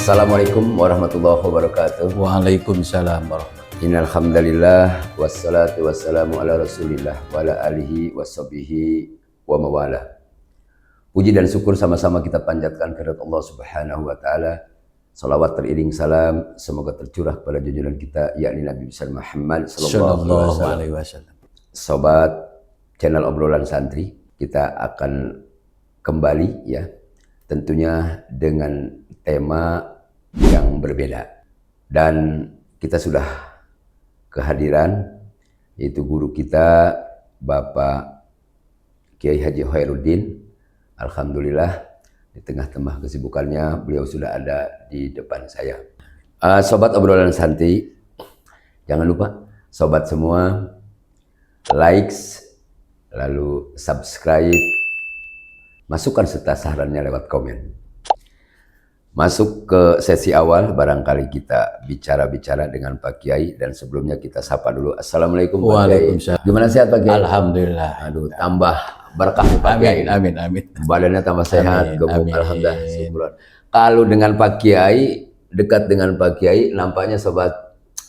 Assalamualaikum warahmatullahi wabarakatuh. Waalaikumsalam warahmatullahi wabarakatuh. Innal hamdalillah wassalatu wassalamu ala Rasulillah wa ala alihi washabihi wa mawala. Puji dan syukur sama-sama kita panjatkan kepada Allah Subhanahu wa taala. Salawat teriring salam semoga tercurah kepada junjungan kita yakni Nabi besar Muhammad sallallahu alaihi wasallam. Sobat channel obrolan santri, kita akan kembali ya, tentunya dengan tema yang berbeda, dan kita sudah kehadiran yaitu guru kita Bapak Kiai Haji Khairuddin. Alhamdulillah di tengah-tengah kesibukannya beliau sudah ada di depan saya. Sobat obrolan santri, jangan lupa sobat semua likes, lalu subscribe, masukkan serta sarannya lewat komen. Masuk ke sesi awal, barangkali kita bicara-bicara dengan Pak Kiai, dan sebelumnya kita sapa dulu. Assalamualaikum Pak Kiai. Gimana sehat Pak Kiai? Alhamdulillah. Aduh, tambah berkah Pak Kiai. Amin, amin. Badannya tambah sehat, gemuk, alhamdulillah. Syukuran. Kalau dengan Pak Kiai, dekat dengan Pak Kiai, nampaknya sobat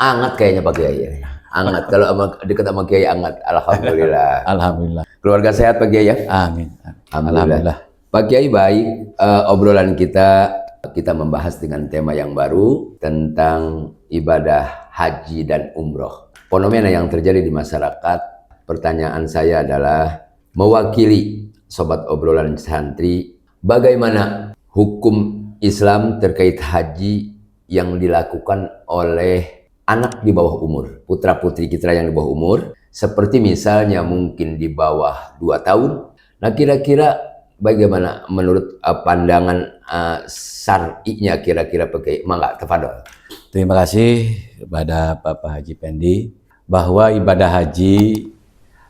hangat kayaknya Pak Kiai ya. Hangat. Kalau dekat sama Kiai hangat, alhamdulillah. Alhamdulillah. Keluarga sehat Pak Kiai ya? Amin. Alhamdulillah. Pak Kiai baik, obrolan kita membahas dengan tema yang baru tentang ibadah haji dan umroh. Fenomena yang terjadi di masyarakat. Pertanyaan saya adalah mewakili sobat obrolan santri, bagaimana hukum Islam terkait haji yang dilakukan oleh anak di bawah umur, putra-putri kita yang di bawah umur, seperti misalnya mungkin di bawah 2 tahun. Nah, kira-kira bagaimana menurut pandangan syar'inya kira-kira pakai mangga tafadhol. Terima kasih kepada Bapak Haji Pendi bahwa ibadah haji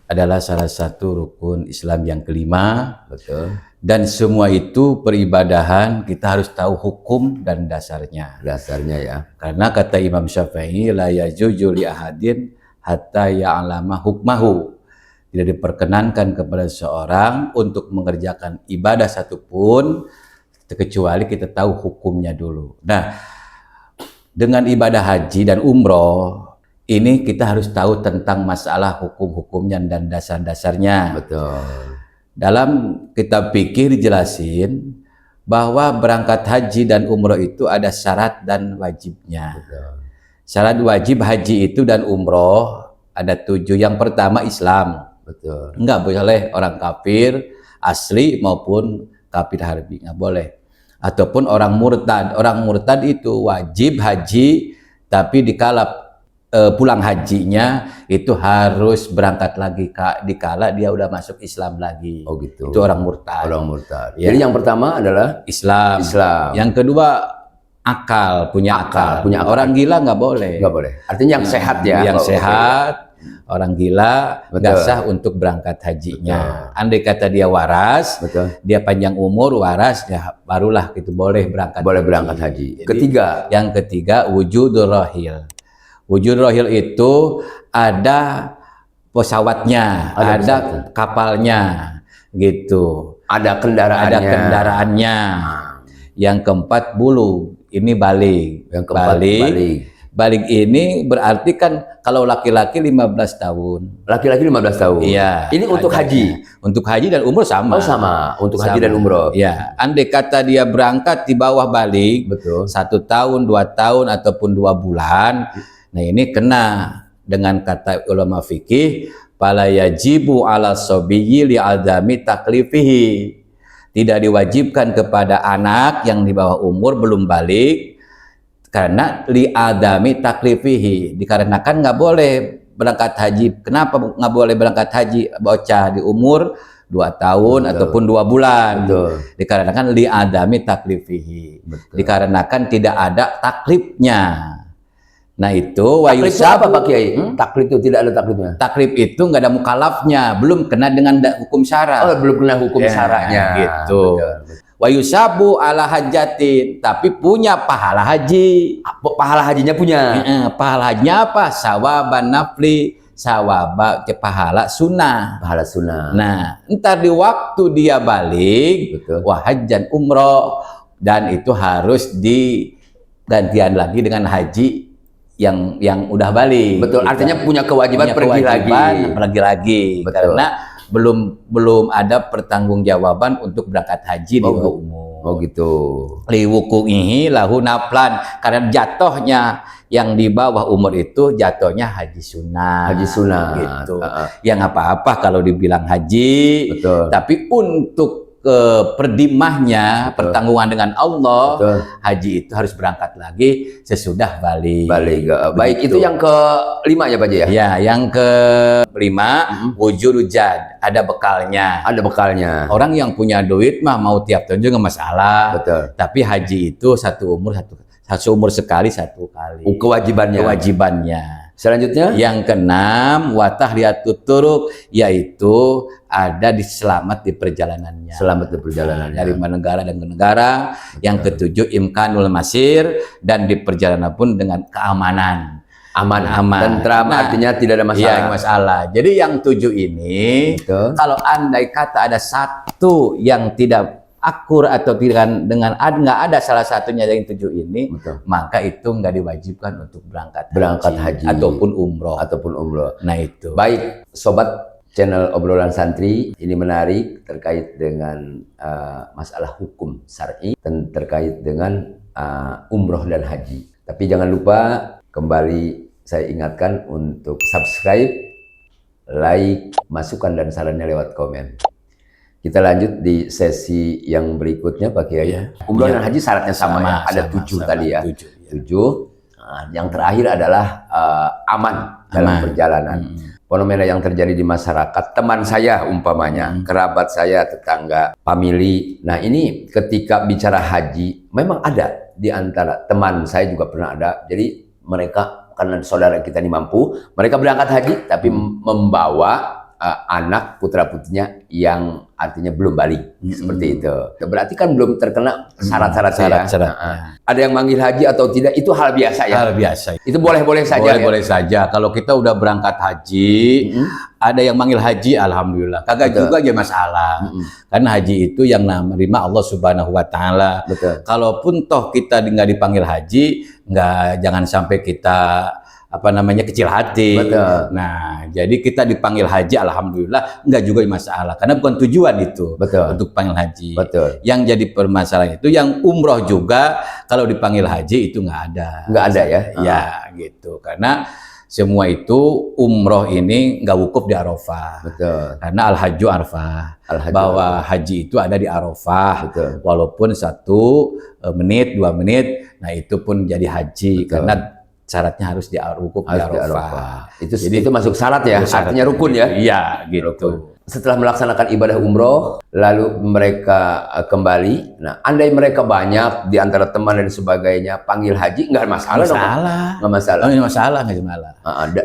adalah salah satu rukun Islam yang kelima. Betul. Dan semua itu peribadahan kita harus tahu hukum dan dasarnya. Dasarnya ya. Karena kata Imam Syafi'i, la yajuzu li ahadin hatta ya'lama hukmahu. Tidak diperkenankan kepada seorang untuk mengerjakan ibadah satupun kecuali kita tahu hukumnya dulu. Nah, dengan ibadah haji dan umroh ini kita harus tahu tentang masalah hukum-hukumnya dan dasar-dasarnya. Betul. Dalam kitab fikih dijelasin bahwa berangkat haji dan umroh itu ada syarat dan wajibnya. Betul. Syarat wajib haji itu dan umroh ada 7. Yang pertama Islam. Betul. Enggak boleh orang kafir asli maupun kafir harbi, enggak boleh. Ataupun orang murtad. Orang murtad itu wajib haji, tapi dikala pulang hajinya itu harus berangkat lagi dikala dia udah masuk Islam lagi. Oh gitu. Itu orang murtad. Orang murtad. Ya. Jadi yang pertama adalah Islam. Yang kedua akal, punya akal. Punya akal. Orang gila nggak boleh. Nggak boleh. Artinya yang sehat ya. Yang sehat. Orang gila nggak sah untuk berangkat hajinya. Betul. Andai kata dia waras, betul, dia panjang umur, waras, ya barulah itu boleh berangkat. Boleh berangkat haji. Jadi, yang ketiga wujudul rohil. Wujudul rohil itu ada pesawatnya, ada kapalnya, gitu. Ada kendaraannya. Ada kendaraannya. Yang keempat bulu, ini balik. Yang keempat balik. Balik ini berarti kan kalau laki-laki 15 tahun. Laki-laki 15 tahun. Iya. Ini untuk haji. Untuk haji dan umroh sama. Oh sama. Untuk haji dan umroh. Ya. Andai kata dia berangkat di bawah balik. Betul. 1 tahun, 2 tahun ataupun 2 bulan. Nah ini kena dengan kata ulama fikih. Fala yajibu ala sobiyyi li adami taklifihi. Tidak diwajibkan kepada anak yang di bawah umur belum balik. Karena li adami taklifihi, dikarenakan nggak boleh berangkat haji. Kenapa nggak boleh berangkat haji bocah di umur 2 tahun ataupun 2 bulan? Betul. Dikarenakan li adami taklifihi. Betul. Dikarenakan tidak ada taklifnya. Nah itu taklif apa Pak Kiai? Taklif itu tidak ada taklifnya. Taklif itu nggak ada mukalafnya, belum kena dengan hukum syara. Oh, belum kena hukum syaranya. Gitu. Betul. Wa yusabu ala hajatin, tapi punya pahala haji. Pahala hajinya punya. Pahala hajinya apa? Sawaban nafli, sawaba pahala sunnah. Pahala sunnah. Nah, entar di waktu dia balik, betul, wah hajjan umroh, dan itu harus gantian lagi dengan haji yang udah balik. Betul, gitu. artinya punya kewajiban pergi lagi. Betul. Karena belum ada pertanggungjawaban untuk berangkat haji di bawah umur. Oh gitu. Liwuku'ihi lahu naflan, karena jatuhnya yang di bawah umur itu jatuhnya haji sunnah. Haji sunnah. Gitu. Yang apa-apa kalau dibilang haji. Betul. Tapi untuk perdimahnya, pertanggungan dengan Allah, betul, haji itu harus berangkat lagi sesudah balik. Baik, itu yang kelima ya Pak Haji ya? Ya, yang kelima, wujud jad, ada bekalnya. Ada bekalnya. Orang yang punya duit mah mau tiap tahun juga nggak masalah. Betul. Tapi haji itu satu umur sekali, satu kali. Kewajibannya. Selanjutnya, yang keenam, watahliatut turuq, yaitu ada selamat di perjalanannya. Selamat di perjalanan dari negara dan negara. Yang ketujuh, imkanul masir, dan di perjalanan pun dengan keamanan. Aman. Tentram, artinya tidak ada masalah. Iya, masalah. Jadi yang 7 ini, betul, kalau andai kata ada satu yang tidak akur atau nggak ada salah satunya dari 7 ini, betul, maka itu nggak diwajibkan untuk berangkat haji ataupun umroh. Nah itu. Baik, sobat channel obrolan santri, ini menarik terkait dengan masalah hukum syar'i dan terkait dengan umroh dan haji. Tapi jangan lupa, kembali saya ingatkan untuk subscribe, like, masukan dan sarannya lewat komen. Kita lanjut di sesi yang berikutnya Pak Kiai. Umroh dan haji syaratnya sama ya? Ada 7 tadi ya. 7. Yang terakhir adalah aman dalam perjalanan. Fenomena yang terjadi di masyarakat, teman saya umpamanya, kerabat saya, tetangga, famili. Nah ini ketika bicara haji, memang ada di antara teman saya juga pernah ada. Jadi mereka, karena saudara kita ini mampu, mereka berangkat haji tapi membawa anak putra-putrinya yang artinya belum balik, seperti itu. Berarti kan belum terkena syarat-syaratnya. Ada yang manggil haji atau tidak, itu hal biasa ya? Hal biasa. Itu boleh-boleh saja. Boleh saja. Kalau kita udah berangkat haji, ada yang manggil haji, alhamdulillah. Kagak juga aja masalah. Karena haji itu yang menerima Allah Subhanahu wa Ta'ala. Kalaupun toh kita nggak dipanggil haji, jangan sampai kita kecil hati. Betul. Nah, jadi kita dipanggil haji, alhamdulillah, enggak juga masalah, karena bukan tujuan itu. Betul. Untuk panggil haji. Betul. Yang jadi permasalahan itu yang umroh juga, kalau dipanggil haji itu enggak ada. Enggak ada ya? Ya, gitu. Karena semua itu umroh ini enggak wukuf di Arafah. Betul. Karena al-hajju arafah. Bahwa haji itu ada di Arafah. Betul. Walaupun 1 menit, 2 menit, nah itu pun jadi haji. Betul. Karena syaratnya harus wukuf di Arafah. Itu masuk syarat ya, artinya rukun ya? Iya, gitu. Rukun. Setelah melaksanakan ibadah umroh, lalu mereka kembali. Nah, andai mereka banyak di antara teman dan sebagainya, panggil haji, nggak masalah dong? Nggak masalah. Nggak masalah.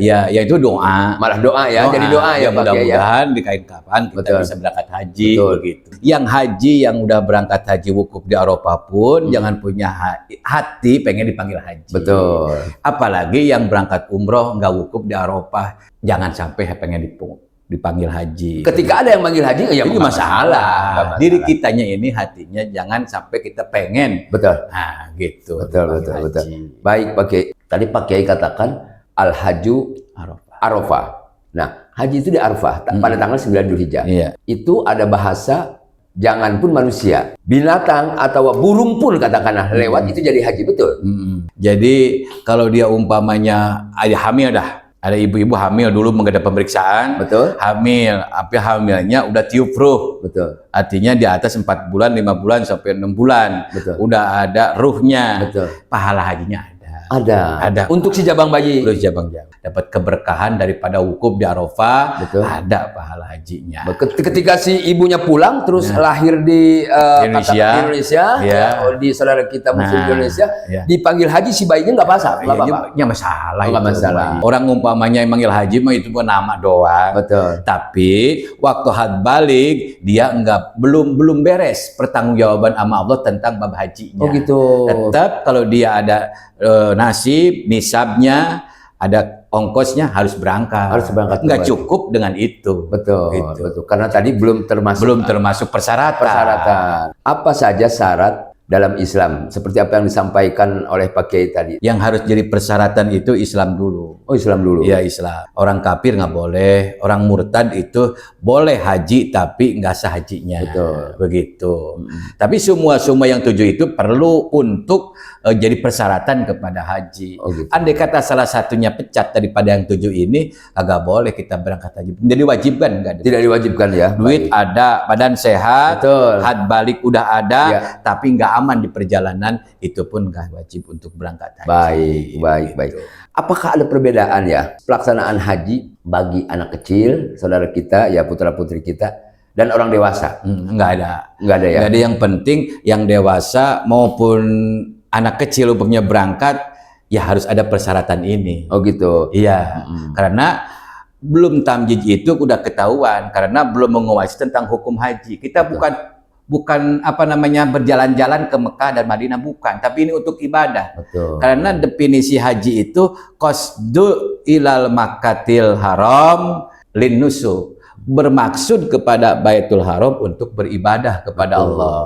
Ya itu doa. Malah doa ya, jadi doa ya. Mudah-mudahan dikain kapan kita bisa berangkat haji. Begitu. Yang haji yang udah berangkat haji wukuf di Arafah pun jangan punya hati pengen dipanggil haji. Betul. Apalagi yang berangkat umroh nggak wukuf di Arafah, jangan sampai pengen dipanggil haji. Ketika ada yang manggil haji, ya itu masalah. Diri kitanya ini hatinya jangan sampai kita pengen. Betul. Nah, gitu. Betul. Baik, Pak Kiai. Tadi Pak Kiai katakan al-hajju Arafah. Nah, haji itu di Arafah pada tanggal 9 Dzulhijjah. Iya. Itu ada bahasa, jangan pun manusia, binatang atau burung pun katakanlah lewat itu jadi haji, betul. Jadi kalau dia umpamanya hamil dah. Ada ibu-ibu hamil dulu menghadap pemeriksaan. Betul. Hamilnya udah tiup ruh. Betul. Artinya di atas 4 bulan, 5 bulan sampai 6 bulan. Betul. Udah ada ruhnya. Betul. Pahala hajinya ada. Ada. Untuk si jabang bayi. Untuk si jabang bayi. Dapat keberkahan daripada wukuf di Arafah. Betul. Ada pahala hajinya. Ketika si ibunya pulang terus lahir di Indonesia, di saudara kita Muslim Indonesia, dipanggil haji, si bayinya nggak masalah. Nggak masalah. Orang umpamanya yang manggil haji mah itu pun nama doang. Betul. Tapi waktu had balik dia belum beres pertanggungjawaban sama Allah tentang bab hajinya. Oh gitu. Tetap kalau dia ada nasib, nisabnya, ada ongkosnya, harus berangkat. Nggak cukup dengan itu. Betul. Betul. Karena tadi belum termasuk persyaratan. Apa saja syarat dalam Islam seperti apa yang disampaikan oleh Pak Kiai tadi. Yang harus jadi persyaratan itu Islam dulu. Oh, Islam dulu. Iya, Islam. Orang kafir nggak boleh, orang murtad itu boleh haji tapi nggak sah hajinya. Betul. Begitu. Tapi semua yang 7 itu perlu untuk jadi persyaratan kepada haji. Oh, gitu. Andai kata salah satunya pecat daripada yang 7 ini, agak boleh kita berangkat haji. Jadi diwajibkan nggak? Tidak diwajibkan ya. Duit ada, badan sehat, Betul. had balik udah ada, Ya. tapi nggak aman di perjalanan, itu pun nggak wajib untuk berangkat haji. Baik. Apakah ada perbedaan ya pelaksanaan haji bagi anak kecil, saudara kita, ya putra-putri kita, dan orang dewasa? Nggak ada. Nggak ada ya? Nggak ada. Yang penting yang dewasa maupun anak kecil punya berangkat, ya harus ada persyaratan ini. Oh gitu. Iya, karena belum tamjid itu udah ketahuan, karena belum menguasai tentang hukum haji. Kita bukan apa namanya berjalan-jalan ke Mekah dan Madinah, bukan, tapi ini untuk ibadah. Betul. Karena definisi haji itu qasdu ilal makatil haram lin nusuk, bermaksud kepada Baitul Haram untuk beribadah kepada Betul. Allah.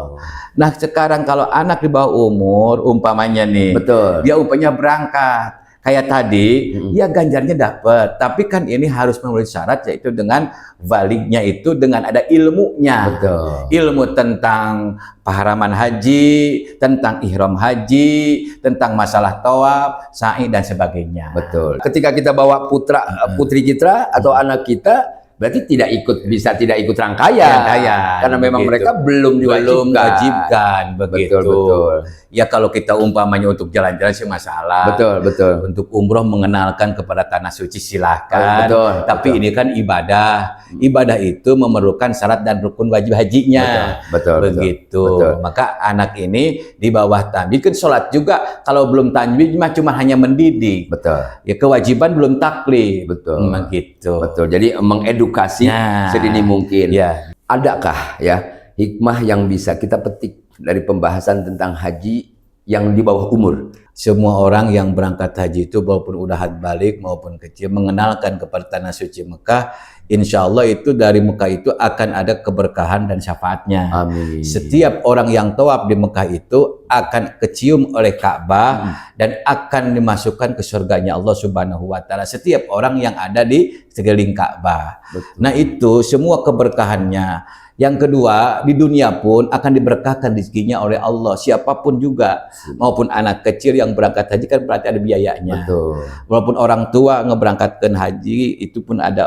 Nah, sekarang kalau anak di bawah umur umpamanya nih, Betul. dia umpamanya berangkat kayak tadi, ya ganjarnya dapat, tapi kan ini harus memenuhi syarat, yaitu dengan valiknya itu dengan ada ilmunya. Betul. Ilmu tentang paharaman haji, tentang ihram haji, tentang masalah tawaf, sa'i dan sebagainya. Betul. Ketika kita bawa putri kita atau anak kita, berarti tidak ikut rangkaian. Karena memang begitu. mereka belum diwajibkan begitu. Betul. Ya kalau kita umpamanya untuk jalan-jalan sih masalah. Betul. Untuk umroh mengenalkan kepada tanah suci silahkan. Betul. Tapi ini kan ibadah. Ibadah itu memerlukan syarat dan rukun wajib hajinya. Betul. Begitu. Betul. Maka anak ini di bawah tamyiz kan sholat juga. Kalau belum tamyiz cuma hanya mendidik. Betul. Ya kewajiban belum taklif. Betul. Begitu. Betul. Jadi mengedukasi sedini mungkin. Ya. Adakah ya hikmah yang bisa kita petik dari pembahasan tentang haji yang di bawah umur? Semua orang yang berangkat haji itu walaupun udah had balik maupun kecil mengenalkan kepada tanah suci Mekah, insya Allah itu dari Mekah itu akan ada keberkahan dan syafaatnya. Amin. Setiap orang yang tawaf di Mekah itu akan kecium oleh Ka'bah dan akan dimasukkan ke surganya Allah Subhanahu wa taala. Setiap orang yang ada di sekeliling Ka'bah. Nah, itu semua keberkahannya. Yang kedua, di dunia pun akan diberkahkan rezekinya oleh Allah, siapapun juga, maupun anak kecil yang berangkat haji kan berarti ada biayanya. Betul. Walaupun orang tua ngeberangkatkan haji itu pun ada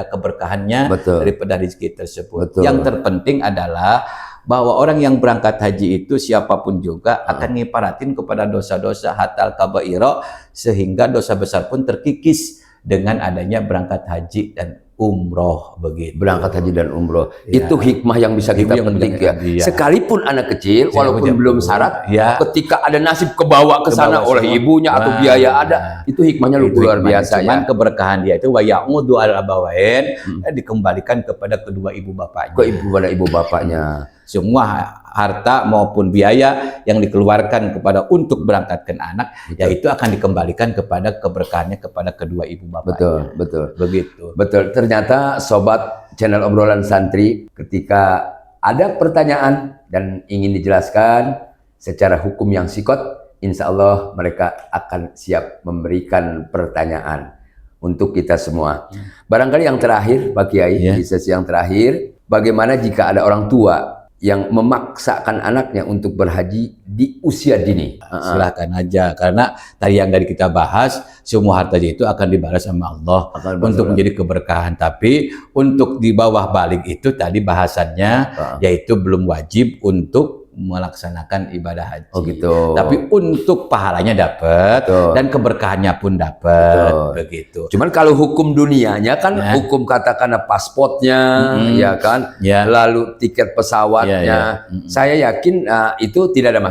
keberkahannya. Betul. Daripada rezeki tersebut. Betul. Yang terpenting adalah bahwa orang yang berangkat haji itu siapapun juga akan ngiparatin kepada dosa-dosa hatal kabairo, sehingga dosa besar pun terkikis dengan adanya berangkat haji dan umroh begitu. Berangkat haji dan umroh. Ya. Itu hikmah yang bisa kita petik ya. Sekalipun anak kecil, walaupun belum syarat, ketika ada nasib kebawa ke sana oleh ibunya atau biaya ada, itu hikmahnya luar biasa. Cuman keberkahan dia itu wa ya'udu al-abawain, dikembalikan kepada kedua ibu bapaknya. Kepada ibu bapaknya. Semua harta maupun biaya yang dikeluarkan kepada untuk berangkatkan anak, yaitu akan dikembalikan kepada keberkahannya kepada kedua ibu bapaknya. Betul. Begitu. Betul. Ternyata sobat channel obrolan santri, ketika ada pertanyaan dan ingin dijelaskan secara hukum yang sikot, insya Allah mereka akan siap memberikan pertanyaan untuk kita semua. Barangkali yang terakhir, Pak Kiai, di sesi yang terakhir, bagaimana jika ada orang tua yang memaksakan anaknya untuk berhaji di usia dini? Silahkan aja, karena tadi yang dari kita bahas, semua hartanya itu akan dibalas sama Allah untuk menjadi keberkahan. Tapi untuk di bawah balik itu tadi bahasannya, yaitu belum wajib untuk melaksanakan ibadah haji. Oh gitu. Tapi untuk pahalanya dapat dan keberkahannya pun dapat. Begitu. Cuman kalau hukum dunianya kan hukum katakanlah pasportnya, ya kan, lalu tiket pesawatnya, saya yakin itu tidak ada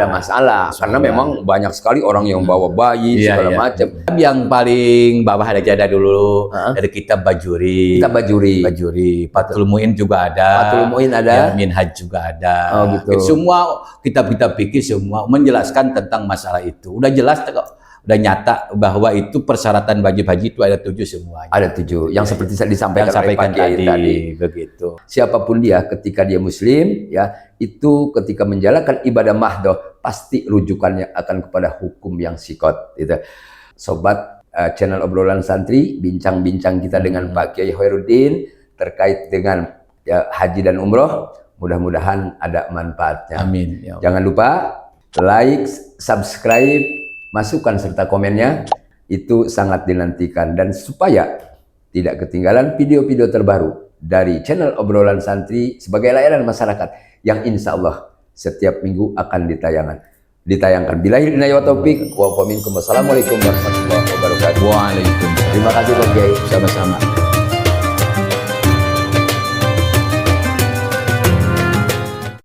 masalah, karena memang banyak sekali orang yang bawa bayi segala macam. Yang paling bawah ada jada dulu dari kita bajuri. Fathul Muin juga ada. Ya, Minhaj juga ada. Oh, gitu. Semua kita pikir semua menjelaskan tentang masalah itu. Udah jelas kok. dan nyata bahwa itu persyaratan wajib haji itu ada 7 semuanya. Ada 7 yang seperti saya disampaikan oleh Pak Kiai tadi. Begitu. Siapapun dia ketika dia muslim ya, itu ketika menjalankan ibadah mahdoh pasti rujukannya akan kepada hukum yang sikot gitu. Sobat channel obrolan santri, bincang-bincang kita dengan Pak Kiai Khairuddin terkait dengan ya, haji dan umroh, mudah-mudahan ada manfaatnya. Amin. Ya Allah. Jangan lupa like, subscribe, masukan serta komennya, itu sangat dinantikan. Dan supaya tidak ketinggalan video-video terbaru dari channel obrolan santri sebagai layanan masyarakat yang insya Allah setiap minggu akan ditayangkan. Billahi wa taufiq wa minkum. Wassalamualaikum warahmatullahi wabarakatuh. Waalaikumsalam. Terima kasih Pak Kiai. Sama-sama.